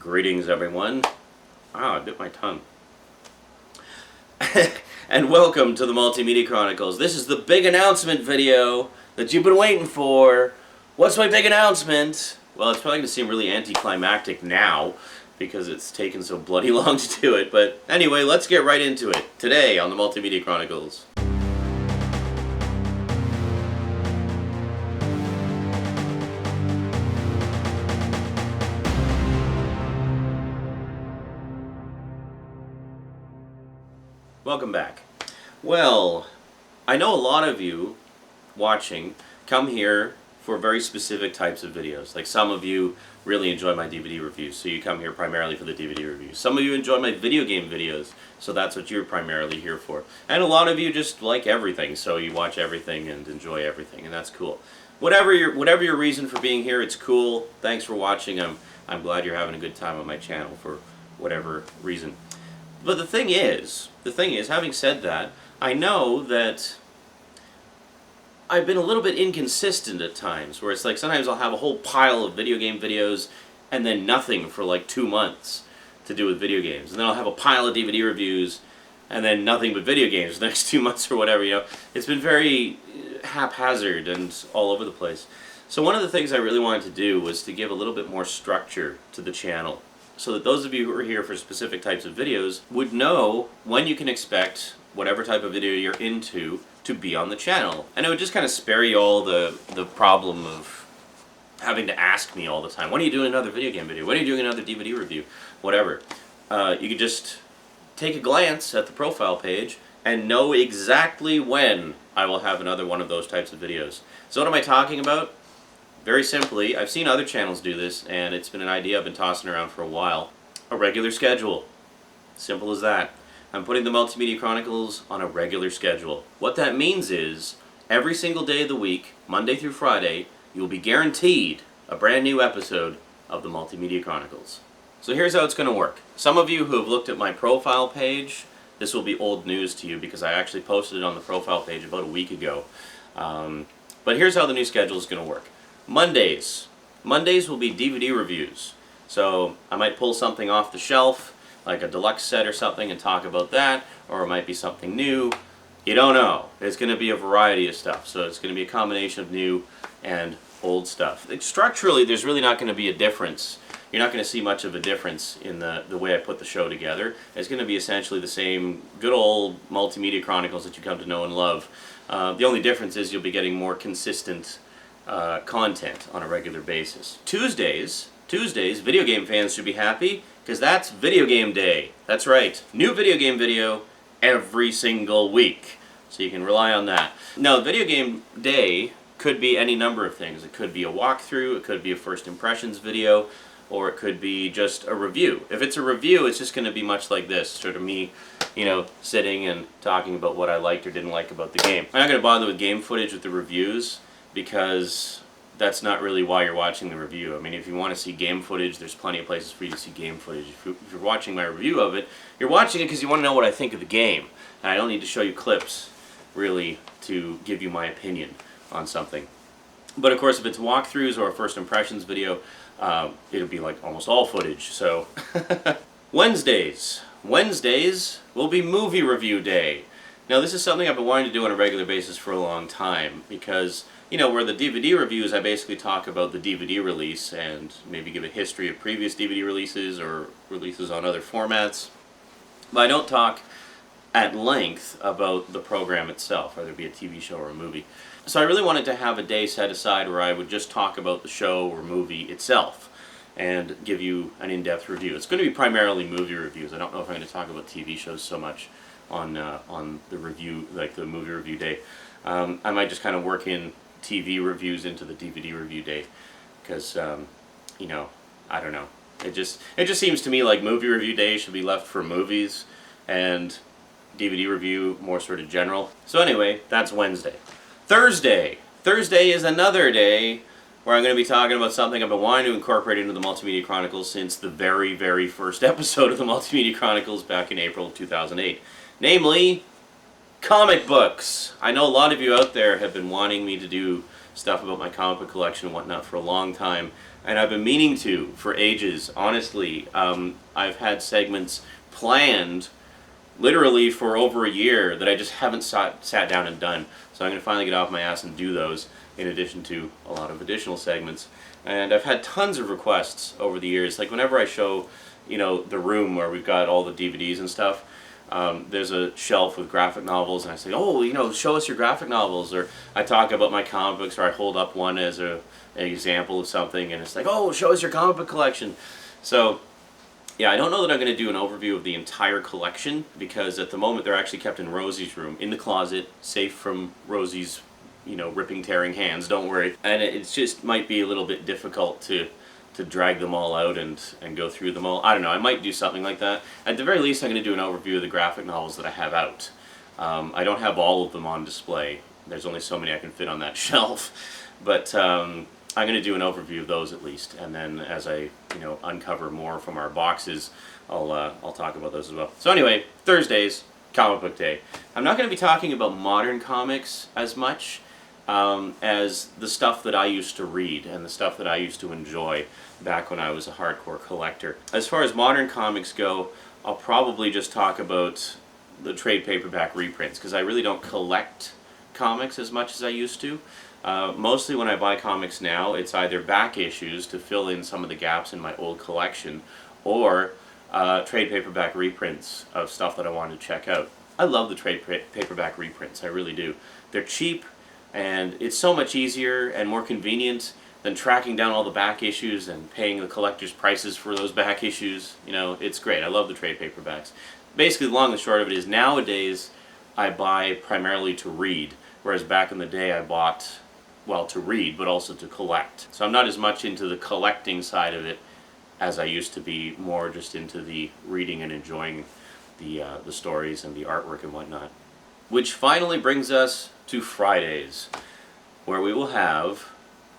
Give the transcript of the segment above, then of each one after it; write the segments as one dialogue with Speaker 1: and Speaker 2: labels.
Speaker 1: Greetings, everyone. I bit my tongue. And welcome to the Multimedia Chronicles. This is the big announcement video that you've been waiting for. What's my big announcement? Well, it's probably going to seem really anticlimactic now because it's taken so bloody long to do it. But anyway, let's get right into it. Today on the Multimedia Chronicles. Welcome back. Well, I know a lot of you watching come here for very specific types of videos. Like some of you really enjoy my DVD reviews, so you come here primarily for the DVD reviews. Some of you enjoy my video game videos, so that's what you're primarily here for. And a lot of you just like everything, so you watch everything and enjoy everything, and that's cool. Whatever your reason for being here, it's cool. Thanks for watching. I'm glad you're having a good time on my channel for whatever reason. But the thing is, having said that, I know that I've been a little bit inconsistent at times, where it's like sometimes I'll have a whole pile of video game videos and then nothing for like 2 months to do with video games. And then I'll have a pile of DVD reviews and then nothing but video games the next 2 months or whatever, you know. It's been very haphazard and all over the place. So one of the things I really wanted to do was to give a little bit more structure to the channel, so that those of you who are here for specific types of videos would know when you can expect whatever type of video you're into to be on the channel. And it would just kind of spare you all the problem of having to ask me all the time, when are you doing another video game video? When are you doing another DVD review? Whatever. You could just take a glance at the profile page and know exactly when I will have another one of those types of videos. So what am I talking about? Very simply, I've seen other channels do this, and it's been an idea I've been tossing around for a while. A regular schedule. Simple as that. I'm putting the Multimedia Chronicles on a regular schedule. What that means is, every single day of the week, Monday through Friday, you'll be guaranteed a brand new episode of the Multimedia Chronicles. So here's how it's going to work. Some of you who have looked at my profile page, this will be old news to you because I actually posted it on the profile page about a week ago. But here's how the new schedule is going to work. Mondays will be DVD reviews. So I might pull something off the shelf, like a deluxe set or something, and talk about that, or it might be something new. You don't know. It's going to be a variety of stuff. So it's going to be a combination of new and old stuff. Structurally, there's really not going to be a difference. You're not going to see much of a difference in the way I put the show together. It's going to be essentially the same good old Multimedia Chronicles that you come to know and love. The only difference is you'll be getting more consistent content on a regular basis. Tuesdays, video game fans should be happy because that's video game day. That's right, new video game video every single week. So you can rely on that. Now, video game day could be any number of things. It could be a walkthrough, it could be a first impressions video, or it could be just a review. If it's a review, it's just going to be much like this, sort of me, you know, sitting and talking about what I liked or didn't like about the game. I'm not going to bother with game footage with the reviews, because that's not really why you're watching the review. I mean, if you want to see game footage, there's plenty of places for you to see game footage. If you're watching my review of it, you're watching it because you want to know what I think of the game. And I don't need to show you clips, really, to give you my opinion on something. But of course, if it's walkthroughs or a first impressions video, it'll be like almost all footage. So Wednesdays will be movie review day. Now, this is something I've been wanting to do on a regular basis for a long time because, you know, where the DVD reviews, I basically talk about the DVD release and maybe give a history of previous DVD releases or releases on other formats. But I don't talk at length about the program itself, whether it be a TV show or a movie. So I really wanted to have a day set aside where I would just talk about the show or movie itself and give you an in-depth review. It's going to be primarily movie reviews. I don't know if I'm going to talk about TV shows so much on the review, like the movie review day. I might just kind of work in TV reviews into the DVD review day, because you know, I don't know. It just seems to me like movie review day should be left for movies, and DVD review more sort of general. So anyway, that's Wednesday. Thursday is another day where I'm going to be talking about something I've been wanting to incorporate into the Multimedia Chronicles since the very, very first episode of the Multimedia Chronicles back in April of 2008. Namely, comic books. I know a lot of you out there have been wanting me to do stuff about my comic book collection and whatnot for a long time. and I've been meaning to for ages. Honestly, I've had segments planned literally for over a year that I just haven't sat down and done. So I'm going to finally get off my ass and do those, in addition to a lot of additional segments. And I've had tons of requests over the years. Like whenever I show, the room where we've got all the DVDs and stuff, there's a shelf with graphic novels, and I say, oh, show us your graphic novels. Or I talk about my comic books, or I hold up one as an example of something, and it's like, oh, show us your comic book collection. So yeah, I don't know that I'm going to do an overview of the entire collection, because at the moment they're actually kept in Rosie's room, in the closet, safe from Rosie's, ripping, tearing hands, don't worry. And it just might be a little bit difficult to drag them all out and go through them all. I don't know, I might do something like that. At the very least, I'm going to do an overview of the graphic novels that I have out. I don't have all of them on display. There's only so many I can fit on that shelf. But I'm going to do an overview of those at least, and then as I uncover more from our boxes, I'll talk about those as well. So anyway, Thursdays, comic book day. I'm not going to be talking about modern comics as much as the stuff that I used to read and the stuff that I used to enjoy back when I was a hardcore collector. As far as modern comics go, I'll probably just talk about the trade paperback reprints, because I really don't collect comics as much as I used to. Mostly when I buy comics now, it's either back issues to fill in some of the gaps in my old collection, or trade paperback reprints of stuff that I wanted to check out. I love the trade paperback reprints, I really do. They're cheap, and it's so much easier and more convenient than tracking down all the back issues and paying the collector's prices for those back issues. It's great. I love the trade paperbacks. Basically, the long and short of it is, nowadays I buy primarily to read, whereas back in the day I bought, well, to read, but also to collect. So I'm not as much into the collecting side of it as I used to be, more just into the reading and enjoying the stories and the artwork and whatnot. Which finally brings us to Fridays, where we will have,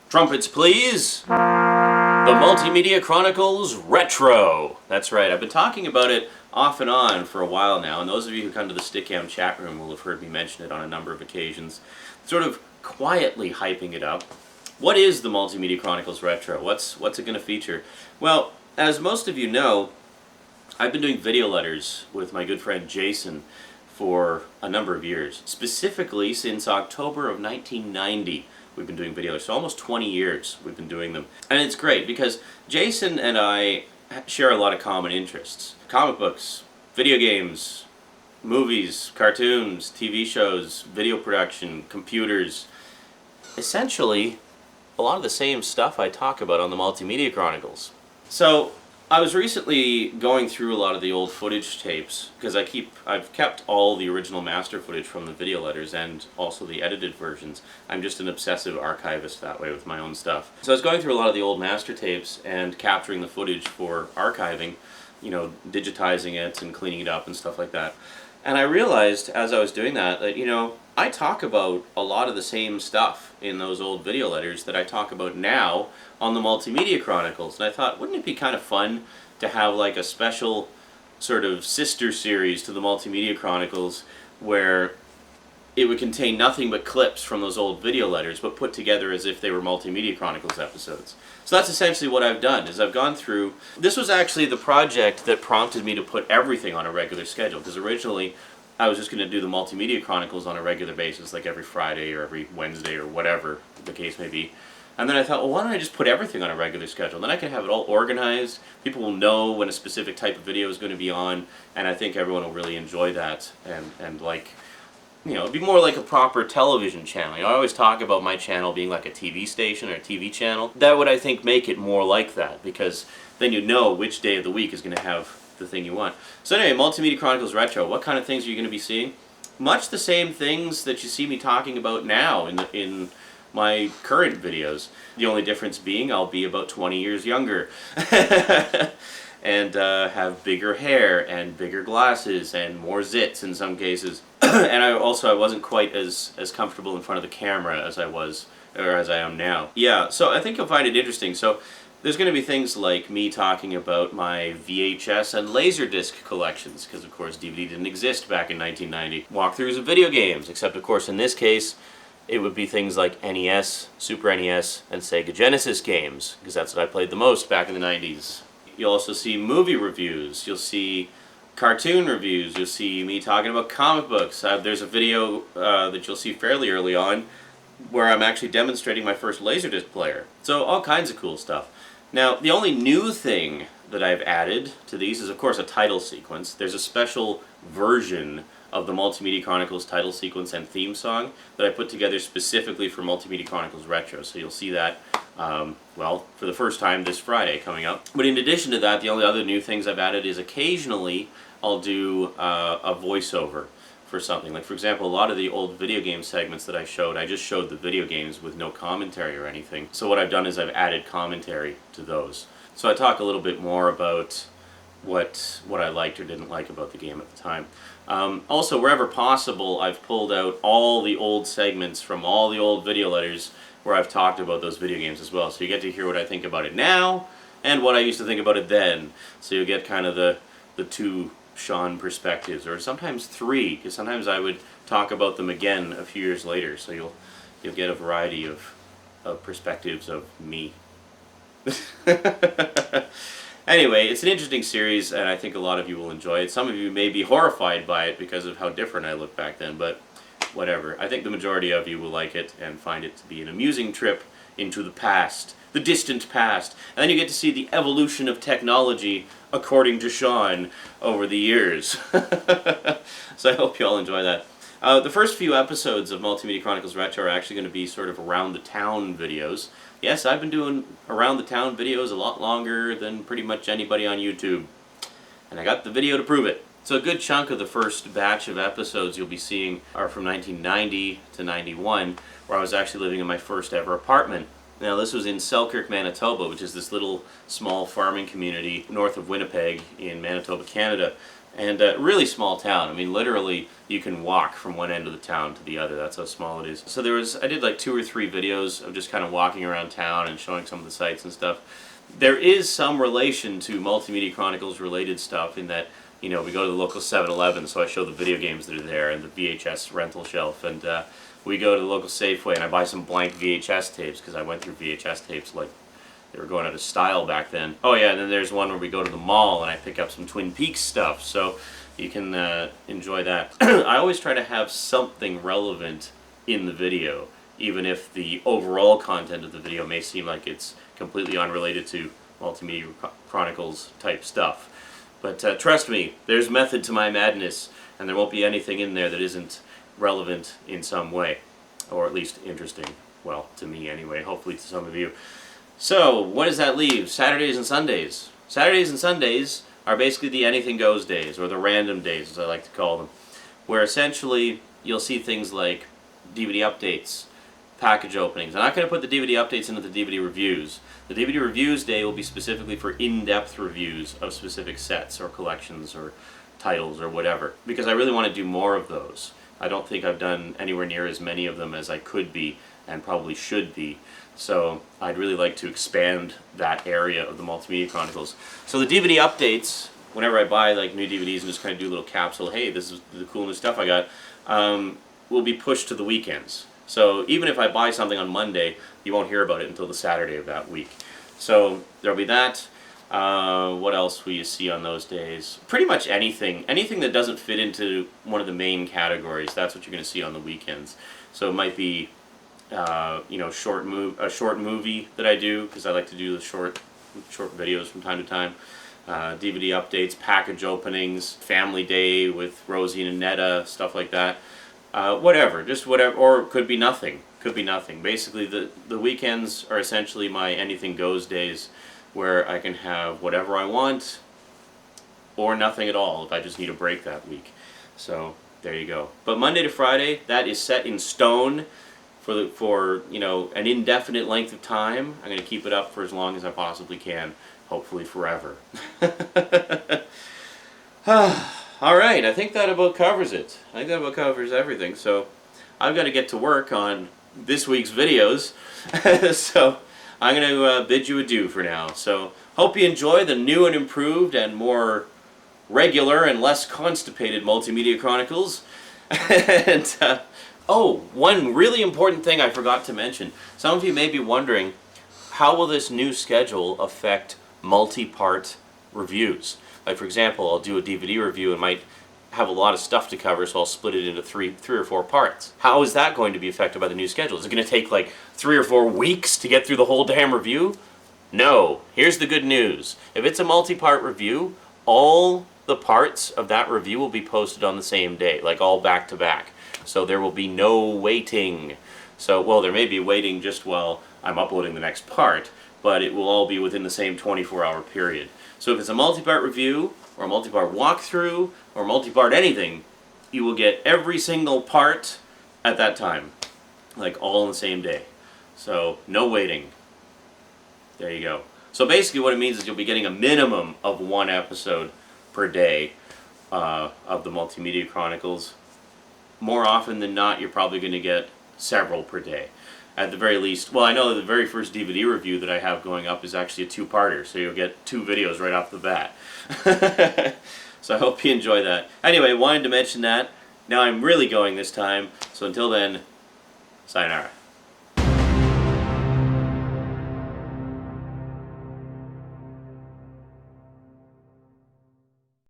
Speaker 1: trumpets please, the Multimedia Chronicles Retro. That's right, I've been talking about it off and on for a while now, and those of you who come to the Stickam chat room will have heard me mention it on a number of occasions, sort of quietly hyping it up. What is the Multimedia Chronicles Retro? What's it going to feature? Well, as most of you know, I've been doing video letters with my good friend Jason for a number of years. Specifically, since October of 1990, we've been doing video letters. So almost 20 years we've been doing them. And it's great because Jason and I share a lot of common interests. Comic books, video games, movies, cartoons, TV shows, video production, computers. Essentially, a lot of the same stuff I talk about on the Multimedia Chronicles. So I was recently going through a lot of the old footage tapes, because I've kept all the original master footage from the video letters and also the edited versions. I'm just an obsessive archivist that way with my own stuff. So I was going through a lot of the old master tapes and capturing the footage for archiving, digitizing it and cleaning it up and stuff like that. And I realized as I was doing that, I talk about a lot of the same stuff in those old video letters that I talk about now on the Multimedia Chronicles. And I thought, wouldn't it be kind of fun to have like a special sort of sister series to the Multimedia Chronicles where it would contain nothing but clips from those old video letters, but put together as if they were Multimedia Chronicles episodes. So that's essentially what I've done, is I've gone through. This was actually the project that prompted me to put everything on a regular schedule, because originally I was just going to do the Multimedia Chronicles on a regular basis, like every Friday or every Wednesday or whatever the case may be. And then I thought, well, why don't I just put everything on a regular schedule? Then I can have it all organized. People will know when a specific type of video is going to be on, and I think everyone will really enjoy that and like, it'd be more like a proper television channel. I always talk about my channel being like a TV station or a TV channel. That would, I think, make it more like that, because then you know which day of the week is going to have the thing you want. So anyway, Multimedia Chronicles Retro, what kind of things are you going to be seeing? Much the same things that you see me talking about now in my current videos. The only difference being I'll be about 20 years younger. And have bigger hair and bigger glasses and more zits in some cases. And I wasn't quite as comfortable in front of the camera as I was, or as I am now. Yeah, so I think you'll find it interesting. So there's going to be things like me talking about my VHS and Laserdisc collections, because of course DVD didn't exist back in 1990. Walkthroughs of video games, except of course in this case it would be things like NES, Super NES, and Sega Genesis games, because that's what I played the most back in the 90s. You'll also see movie reviews, you'll see cartoon reviews, you'll see me talking about comic books. There's a video that you'll see fairly early on where I'm actually demonstrating my first Laserdisc player. So all kinds of cool stuff. Now, the only new thing that I've added to these is, of course, a title sequence. There's a special version of the Multimedia Chronicles title sequence and theme song that I put together specifically for Multimedia Chronicles Retro. So you'll see that, well, for the first time this Friday coming up. But in addition to that, the only other new things I've added is occasionally I'll do a voiceover for something. Like, for example, a lot of the old video game segments that I just showed the video games with no commentary or anything. So what I've done is I've added commentary to those. So I talk a little bit more about what I liked or didn't like about the game at the time. Also, wherever possible, I've pulled out all the old segments from all the old video letters where I've talked about those video games as well. So you get to hear what I think about it now and what I used to think about it then. So you'll get kind of the two Sean perspectives, or sometimes three, because sometimes I would talk about them again a few years later. So you'll get a variety of perspectives of me. Anyway, it's an interesting series, and I think a lot of you will enjoy it. Some of you may be horrified by it because of how different I look back then, but whatever. I think the majority of you will like it and find it to be an amusing trip into the past, the distant past. And then you get to see the evolution of technology according to Sean over the years. So I hope you all enjoy that. The first few episodes of Multimedia Chronicles Retro are actually going to be sort of around the town videos. Yes, I've been doing around the town videos a lot longer than pretty much anybody on YouTube. And I got the video to prove it. So a good chunk of the first batch of episodes you'll be seeing are from 1990 to 91, where I was actually living in my first ever apartment. Now, this was in Selkirk, Manitoba, which is this little small farming community north of Winnipeg in Manitoba, Canada. And a really small town. I mean, literally, you can walk from one end of the town to the other. That's how small it is. So I did like 2 or 3 videos of just kind of walking around town and showing some of the sights and stuff. There is some relation to Multimedia Chronicles related stuff in that, you know, we go to the local 7-Eleven, so I show the video games that are there and the VHS rental shelf. And we go to the local Safeway and I buy some blank VHS tapes because I went through VHS tapes like they were going out of style back then. Oh yeah, and then there's one where we go to the mall and I pick up some Twin Peaks stuff, so you can enjoy that. I always try to have something relevant in the video, even if the overall content of the video may seem like it's completely unrelated to Multimedia Chronicles type stuff. But trust me, there's method to my madness, and there won't be anything in there that isn't relevant in some way, or at least interesting. Well, to me anyway, hopefully to some of you. So, what does that leave? Saturdays and Sundays. Saturdays and Sundays are basically the anything goes days, or the random days as I like to call them, where essentially you'll see things like DVD updates, package openings. I'm not going to put the DVD updates into the DVD reviews. The DVD reviews day will be specifically for in-depth reviews of specific sets or collections or titles or whatever, because I really want to do more of those. I don't think I've done anywhere near as many of them as I could be and probably should be. So I'd really like to expand that area of the Multimedia Chronicles. So the DVD updates, whenever I buy like new DVDs and just kind of do a little capsule, hey, this is the cool new stuff I got, will be pushed to the weekends. So even if I buy something on Monday, you won't hear about it until the Saturday of that week. So there'll be that. What else will you see on those days? Pretty much anything. Anything that doesn't fit into one of the main categories, that's what you're going to see on the weekends. So it might be a short movie that I do, because I like to do the short videos from time to time. DVD updates, package openings, family day with Rosie and Netta, stuff like that. Whatever, just whatever, or it could be nothing. Could be nothing. Basically, the weekends are essentially my anything goes days, where I can have whatever I want, or nothing at all if I just need a break that week. So there you go. But Monday to Friday, that is set in stone for an indefinite length of time. I'm going to keep it up for as long as I possibly can, hopefully forever. All right, I think that about covers it. I think that about covers everything. So I've got to get to work on this week's videos. So I'm going to bid you adieu for now. So hope you enjoy the new and improved and more regular and less constipated Multimedia Chronicles. And Oh, one really important thing I forgot to mention. Some of you may be wondering, how will this new schedule affect multi-part reviews? Like, for example, I'll do a DVD review and might have a lot of stuff to cover, so I'll split it into three or four parts. How is that going to be affected by the new schedule? Is it going to take like 3 or 4 weeks to get through the whole damn review? No. Here's the good news. If it's a multi-part review, all the parts of that review will be posted on the same day, like all back to back. So there will be no waiting. So, well, there may be waiting just while I'm uploading the next part, but it will all be within the same 24-hour period. So if it's a multi-part review, or a multi-part walkthrough, or multi-part anything, you will get every single part at that time. Like all on the same day. So, no waiting. There you go. So basically what it means is you'll be getting a minimum of 1 episode per day of the Multimedia Chronicles. More often than not, you're probably going to get several per day. At the very least, well, I know the very first DVD review that I have going up is actually a 2-parter, so you'll get 2 videos right off the bat. So I hope you enjoy that. Anyway, wanted to mention that. Now I'm really going this time, so until then, sayonara.